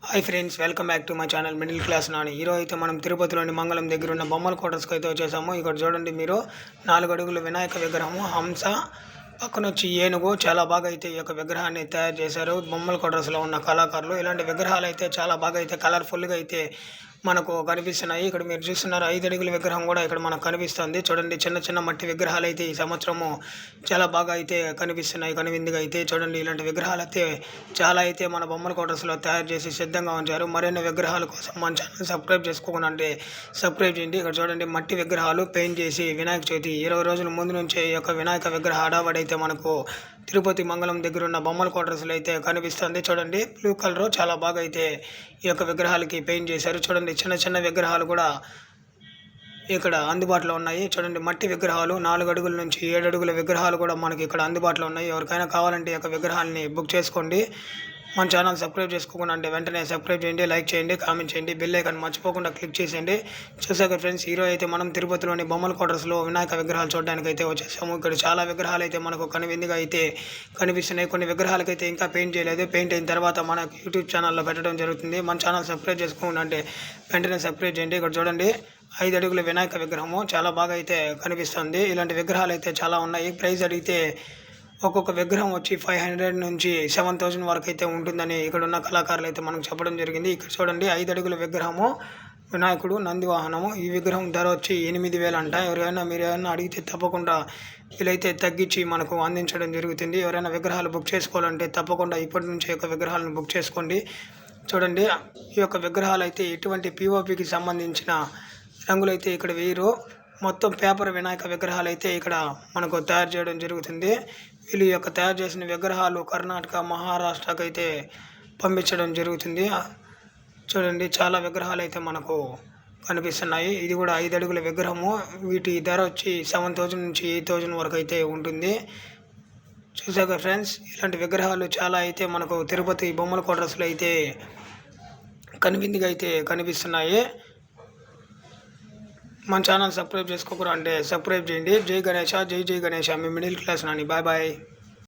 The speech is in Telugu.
Hi friends, welcome back to my channel middle class Nani. ఈరోజు అయితే మనం తిరుపతిలోని మంగళం దగ్గర ఉన్న బొమ్మల క్వార్టర్స్కి అయితే వచ్చేసాము. ఇక్కడ చూడండి మీరు 4 అడుగుల వినాయక విగ్రహము, హంస పక్కన వచ్చి ఏనుగు. చాలా బాగా అయితే ఈ యొక్క విగ్రహాన్ని తయారు చేశారు బొమ్మల క్వార్టర్స్లో ఉన్న కళాకారులు. ఇలాంటి విగ్రహాలు అయితే చాలా బాగా అయితే కలర్ఫుల్గా అయితే మనకు కనిపిస్తున్నాయి. ఇక్కడ మీరు చూస్తున్నారు 5 అడుగుల విగ్రహం కూడా ఇక్కడ మనకు కనిపిస్తుంది. చూడండి చిన్న చిన్న మట్టి విగ్రహాలు అయితే ఈ సంవత్సరము చాలా బాగా అయితే కనిపిస్తున్నాయి. కనువిందుగా అయితే చూడండి ఇలాంటి విగ్రహాలు అయితే చాలా అయితే మన బొమ్మల క్వార్టర్స్లో తయారు చేసి సిద్ధంగా ఉంచారు. మరిన్ని విగ్రహాల కోసం మన ఛానల్ సబ్స్క్రైబ్ చేసుకోకుండా అంటే సబ్స్క్రైబ్ చేయండి. ఇక్కడ చూడండి మట్టి విగ్రహాలు పెయింట్ చేసి వినాయక చవితి 20 రోజుల ముందు నుంచే ఈ యొక్క వినాయక విగ్రహ హడావడి అయితే మనకు తిరుపతి మంగళం దగ్గర ఉన్న బొమ్మల క్వార్టర్స్లో అయితే కనిపిస్తుంది. చూడండి బ్లూ కలర్ చాలా బాగా అయితే ఈ యొక్క విగ్రహాలకి పెయింట్ చేశారు. చూడండి చిన్న చిన్న విగ్రహాలు కూడా ఇక్కడ అందుబాటులో ఉన్నాయి. చూడండి మట్టి విగ్రహాలు 4 అడుగుల నుంచి 7 అడుగుల విగ్రహాలు కూడా మనకి ఇక్కడ అందుబాటులో ఉన్నాయి. ఎవరికైనా కావాలంటే ఈ యొక్క విగ్రహాలని బుక్ చేసుకోండి. మన ఛానల్ సబ్స్క్రైబ్ చేసుకోకుండా అంటే వెంటనే సబ్స్క్రైబ్ చేయండి, లైక్ చేయండి, కామెంట్ చేయండి, బెల్ ఐకాన్ మర్చిపోకుండా క్లిక్ చేసేయండి. చూసాక ఫ్రెండ్స్, ఈరోజు అయితే మనం తిరుపతిలోని బొమ్మల క్వార్టర్స్లో వినాయక విగ్రహాలు చూడడానికి అయితే వచ్చేసాము. ఇక్కడ చాలా విగ్రహాలు అయితే మనకు కనువిందుగా అయితే కనిపిస్తున్నాయి. కొన్ని విగ్రహాలకైతే ఇంకా పెయింట్ చేయలేదు. పెయింట్ అయిన తర్వాత మన యూట్యూబ్ ఛానల్లో పెట్టడం జరుగుతుంది. మన ఛానల్ సబ్స్క్రైబ్ చేసుకోకుండా అంటే వెంటనే సబ్స్క్రైబ్ చేయండి. ఇక్కడ చూడండి 5 అడుగుల వినాయక విగ్రహము చాలా బాగా అయితే కనిపిస్తుంది. ఇలాంటి విగ్రహాలు అయితే చాలా ఉన్నాయి. ప్రైస్ అడిగితే ఒక్కొక్క విగ్రహం వచ్చి 500 నుంచి 7000 వరకు అయితే ఉంటుందని ఇక్కడ ఉన్న కళాకారులు అయితే మనకు చెప్పడం జరిగింది. ఇక్కడ చూడండి 5 అడుగుల విగ్రహము, వినాయకుడు, నంది వాహనము. ఈ విగ్రహం ధర వచ్చి 8000 అంట. మీరు ఏమైనా అడిగితే తప్పకుండా వీలైతే తగ్గించి మనకు అందించడం జరుగుతుంది. ఎవరైనా విగ్రహాలు బుక్ చేసుకోవాలంటే తప్పకుండా ఇప్పటి నుంచి యొక్క విగ్రహాలను బుక్ చేసుకోండి. చూడండి ఈ యొక్క విగ్రహాలు అయితే ఎటువంటి పిఓపికి సంబంధించిన రంగులైతే ఇక్కడ వేయరు. మొత్తం పేపర్ వినాయక విగ్రహాలు అయితే ఇక్కడ మనకు తయారు చేయడం జరుగుతుంది. వీళ్ళు యొక్క తయారు చేసిన విగ్రహాలు కర్ణాటక, మహారాష్ట్రకి అయితే పంపించడం జరుగుతుంది. చూడండి చాలా విగ్రహాలు అయితే మనకు కనిపిస్తున్నాయి. ఇది కూడా 5 అడుగుల విగ్రహము. వీటి ధర వచ్చి 7000 నుంచి 8000 వరకు అయితే ఉంటుంది. చూసాక ఫ్రెండ్స్, ఇలాంటి విగ్రహాలు చాలా అయితే మనకు తిరుపతి బొమ్మల క్వార్టర్స్లో అయితే కనువిందుగా అయితే కనిపిస్తున్నాయి. మన ఛానల్ సబ్స్క్రైబ్ చేసుకోకుండా అంటే సబ్స్క్రైబ్ చేయండి. జై గణేష, జై జై గణేష. మీ middle class Nani. Bye bye.